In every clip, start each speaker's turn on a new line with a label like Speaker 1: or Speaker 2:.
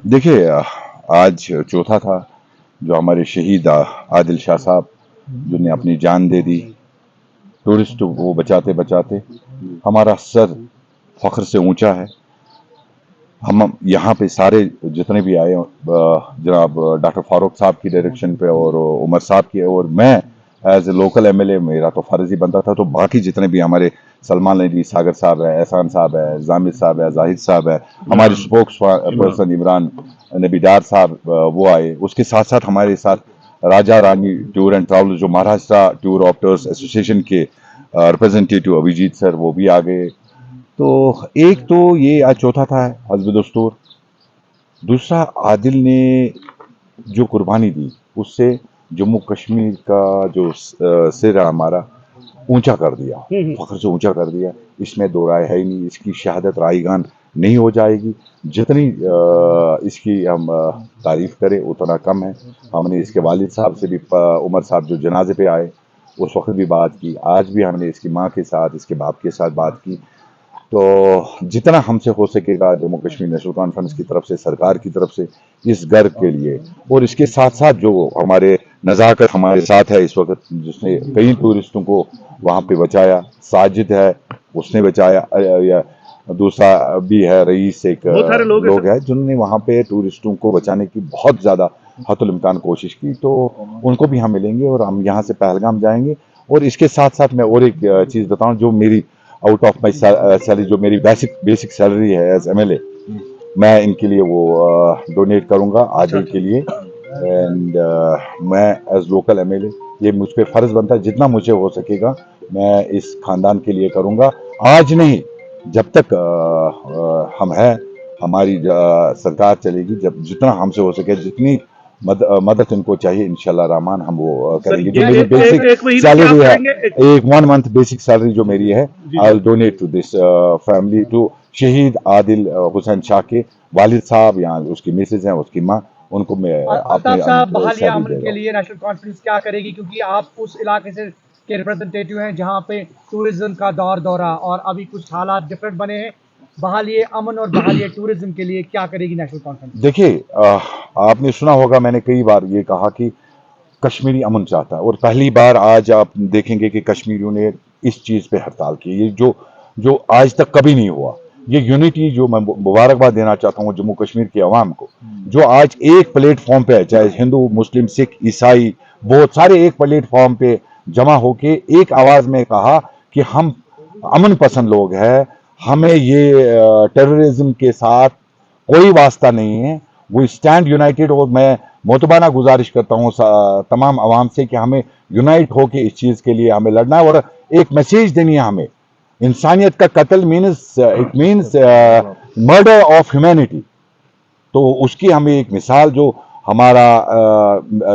Speaker 1: देखिए, आज चौथा था जो हमारे शहीद आदिल शाह साहब जिन्हें अपनी जान दे दी टूरिस्ट को बचाते बचाते। हमारा सर फख्र से ऊंचा है। हम यहाँ पे सारे जितने भी आए, जनाब डॉक्टर फारूक साहब की डायरेक्शन पे और उमर साहब की, और मैं एज ए लोकल एमएलए मेरा तो फर्ज ही बनता था। तो बाकी जितने भी हमारे सलमान अली सागर साहब है, एहसान साहब है, जामिद साहब है, जाहिद साहब है, हमारे स्पोक्स पर्सन इमरान नबीदार साहब वो आए। उसके साथ साथ हमारे साथ Raja Rani tour and travel जो महाराष्ट्र टूर ऑपरेटर्स एसोसिएशन के रिप्रेजेंटेटिव अभिजीत सर वो भी आ गए। तो एक तो ये आज चौथा था हस्ब दस्तूर। दूसरा, आदिल ने जो कुर्बानी दी उससे जम्मू कश्मीर का जो सिर है हमारा ऊंचा कर दिया, फख्र से ऊंचा कर दिया। इसमें दो राय है ही नहीं। इसकी शहादत रायगान नहीं हो जाएगी। जितनी इसकी हम तारीफ करें उतना कम है। हमने इसके वालिद साहब से भी उमर साहब जो जनाजे पे आए उस वक्त भी बात की। आज भी हमने इसकी माँ के साथ, इसके बाप के साथ बात की। तो जितना हमसे हो सकेगा जम्मू कश्मीर नेशनल कॉन्फ्रेंस की तरफ से, सरकार की तरफ से, इस घर के लिए, और इसके साथ साथ जो हमारे नज़ाकत हमारे साथ है इस वक्त, जिसने कई टूरिस्टों को वहाँ पे बचाया, साजिद है उसने बचाया, या दूसरा भी है रईस, एक लोग है जिन्होंने वहाँ पे टूरिस्टों को बचाने की बहुत ज़्यादा हतुल इम्कान कोशिश की। तो उनको भी हम मिलेंगे और हम यहाँ से पहलगाम जाएंगे। और इसके साथ साथ मैं और एक चीज़ बताऊँ, जो मेरी आउट ऑफ माई सैलरी, जो मेरी बेसिक सैलरी है एज एमएलए, मैं इनके लिए वो डोनेट करूंगा आदिल के लिए। एंड मैं एज लोकल एमएलए ये मुझ पे फर्ज बनता है, जितना मुझे हो सकेगा मैं इस खानदान के लिए करूंगा। आज नहीं, जब तक हम हैं, हमारी सरकार चलेगी, जब जितना हमसे हो सके, जितनी मदद इनको चाहिए, इंशाल्लाह रहमान हम वो करेंगे। जो मेरी बेसिक सैलरी है, एक 1 मंथ बेसिक सैलरी जो मेरी है, I will donate to this family, to शहीद आदिल हुसैन शाह के वालिद साहब, यहाँ उसकी मिसेज हैं, उसकी माँ, उनको मैं
Speaker 2: अल्ताफ साहब, बहालिया अमन के लिए नेशनल कॉन्फ्रेंस क्या करेगी? क्योंकि आप उस इलाके से के रिप्रेजेंटेटिव हैं जहां पे टूरिज्म का दौरा और अभी कुछ हालात डिफरेंट बने हैं। बहालिए अमन और बहालिए टूरिज्म के लिए क्या करेगी नेशनल कॉन्फ्रेंस?
Speaker 1: देखिए, आपने सुना होगा, मैंने कई बार ये कहा कि कश्मीरी अमन चाहता है, और पहली बार आज आप देखेंगे कि कश्मीरियों ने इस चीज़ पे हड़ताल की, ये जो आज तक कभी नहीं हुआ। ये यूनिटी जो मैं मुबारकबाद देना चाहता हूँ जम्मू कश्मीर की आवाम को, जो आज एक प्लेटफॉर्म पे है, चाहे हिंदू मुस्लिम सिख ईसाई बहुत सारे एक प्लेटफॉर्म पे जमा होके एक आवाज़ में कहा कि हम अमन पसंद लोग हैं, हमें ये टेररिज्म के साथ कोई वास्ता नहीं है। वो स्टैंड यूनाइटेड। और मैं मोतबाना गुजारिश करता हूँ तमाम आवाम से कि हमें यूनाइट होकर इस चीज़ के लिए हमें लड़ना है और एक मैसेज देनी है हमें। इंसानियत का कत्ल means it means murder of humanity. तो उसकी हमें एक मिसाल, जो हमारा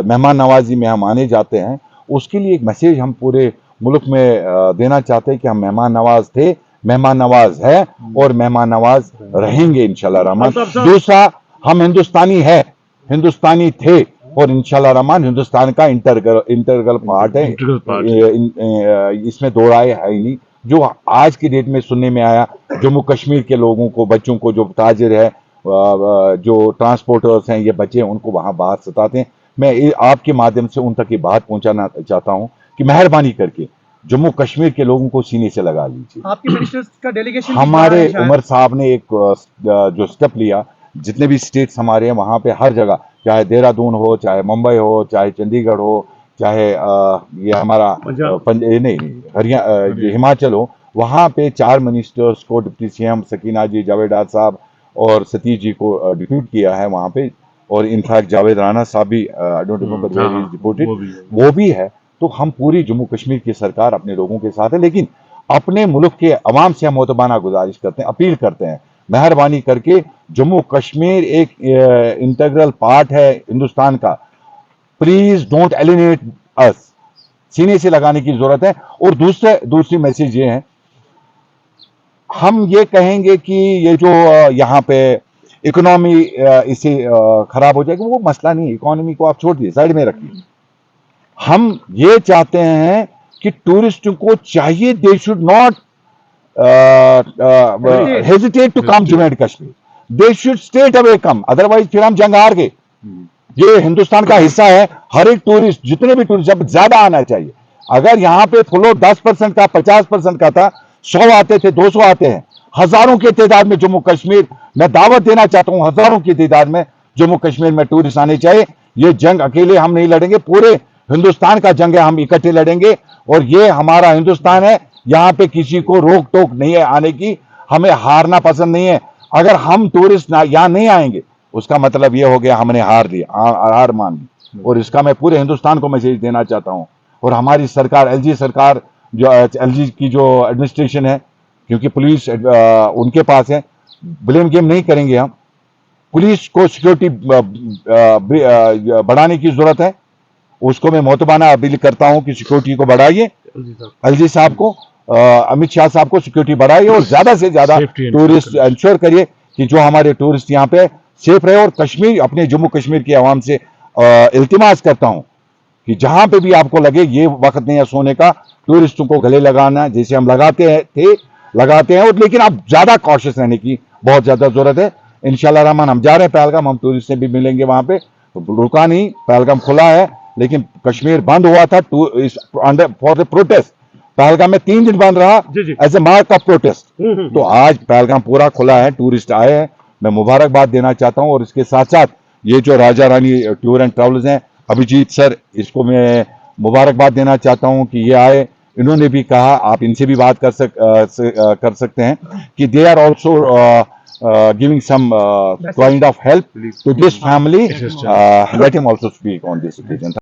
Speaker 1: मेहमान नवाजी में हम आने जाते हैं, उसके लिए एक मैसेज हम पूरे मुल्क में देना चाहते हैं कि हम मेहमान नवाज थे, मेहमान नवाज है और मेहमान नवाज रहेंगे इंशाल्लाह रहमान। दूसरा, हम हिंदुस्तानी है, हिंदुस्तानी थे और इंशाल्लाह रहमान हिंदुस्तान का इंटरगल पार्ट है। इसमें दो राय है ही नहीं। जो आज की डेट में सुनने में आया, जम्मू कश्मीर के लोगों को, बच्चों को, जो ताजिर है, जो ट्रांसपोर्टर्स हैं, ये बच्चे उनको वहां बाहर सताते हैं। मैं आपके माध्यम से उन तक ये बात पहुंचाना चाहता हूं कि मेहरबानी करके जम्मू कश्मीर के लोगों को सीने से लगा लीजिए।
Speaker 2: आपके मिनिस्टर्स का डेलीगेशन
Speaker 1: हमारे उमर साहब ने एक जो स्टेप लिया, जितने भी स्टेट्स हमारे हैं वहां पे हर जगह, चाहे देहरादून हो, चाहे मुंबई हो, चाहे चंडीगढ़ हो, चाहे ये हमारा नहीं हिमाचल हो, वहां पे 4 मिनिस्टर्स को, डिप्टी सीएम सकीना जी, जावेद साहब और सतीश जी को डिप्यूट किया है वहां पे। और इनफैक्ट जावेद राणा साहब भी रिपोर्टेड, वो भी है। तो हम पूरी जम्मू कश्मीर की सरकार अपने लोगों के साथ है, लेकिन अपने मुल्क के अवाम से हम मोतबाना गुजारिश करते हैं, अपील करते हैं, मेहरबानी करके दूसरी कश्मीर एक इंटीग्रल पार्ट है हिंदुस्तान का, प्लीज डोंट एलिनेट अस। सीने से लगाने की जरूरत है। और दूसरी मैसेज ये है, हम ये कहेंगे कि ये जो यहाँ पे इकोनॉमी इसे खराब हो जाएगी, वो मसला नहीं है। इकोनॉमी को आप छोड़ दिए, साइड में रखिए। हम ये चाहते हैं कि टूरिस्टों को चाहिए, they should not hesitate to come Jammu and Kashmir. They should state away come, otherwise फिर हम जंग हार गए। ये हिंदुस्तान का हिस्सा है, हर एक टूरिस्ट, जितने भी टूरिस्ट, जब ज्यादा आना चाहिए। अगर यहाँ पे फ्लो 10% का 50% का था, 100 आते थे, 200 आते हैं, हजारों की तादाद में जम्मू कश्मीर, मैं दावत देना चाहता हूं, हजारों की तादाद में जम्मू कश्मीर में टूरिस्ट आने चाहिए। ये जंग अकेले हम नहीं लड़ेंगे, पूरे हिंदुस्तान का जंग है, हम इकट्ठे लड़ेंगे। और ये हमारा हिंदुस्तान है, यहाँ पे किसी को रोक टोक नहीं है आने की, हमें हारना पसंद नहीं है। अगर हम टूरिस्ट यहाँ नहीं आएंगे, उसका मतलब ये हो गया हमने हार ली, हार मान ली। और इसका मैं पूरे हिंदुस्तान को मैसेज देना चाहता हूँ। और हमारी सरकार, एलजी सरकार, जो एलजी की जो एडमिनिस्ट्रेशन है, क्योंकि पुलिस उनके पास है, ब्लेम गेम नहीं करेंगे हम। पुलिस को सिक्योरिटी बढ़ाने की जरूरत है, उसको मैं मोहतबाना अपील करता हूं कि सिक्योरिटी को बढ़ाइए, एलजी साहब को, अमित शाह साहब को सिक्योरिटी बढ़ाइए और ज्यादा से ज्यादा टूरिस्ट इंश्योर करिए कि जो हमारे टूरिस्ट यहाँ पे सेफ रहे। और कश्मीर, अपने जम्मू कश्मीर की आवाम से इल्तिमास करता हूं कि जहां पे भी आपको लगे ये वक्त नहीं है सोने का, टूरिस्टों को गले लगाना जैसे हम लगाते हैं, और लेकिन अब ज्यादा कॉशियस रहने की बहुत ज्यादा जरूरत है। इंशाल्लाह रहमान हम जा रहे हैं पहलगाम, हम टूरिस्ट से भी मिलेंगे वहां पे, तो रुका नहीं, पहलगाम खुला है, लेकिन कश्मीर बंद हुआ था फॉर द प्रोटेस्ट। पहलगाम में 3 दिन बंद रहा as a mark of protest. तो आज पहलगाम पूरा खुला है, टूरिस्ट आए हैं, मैं मुबारकबाद देना चाहता हूं। और इसके साथ साथ ये जो Raja Rani tour and travels हैं, अभिजीत सर, इसको मैं मुबारकबाद देना चाहता हूं कि ये आए। इन्होंने भी कहा, आप इनसे भी बात कर सकते हैं कि they are also giving some kind of help to this family. Let him also speak on this occasion.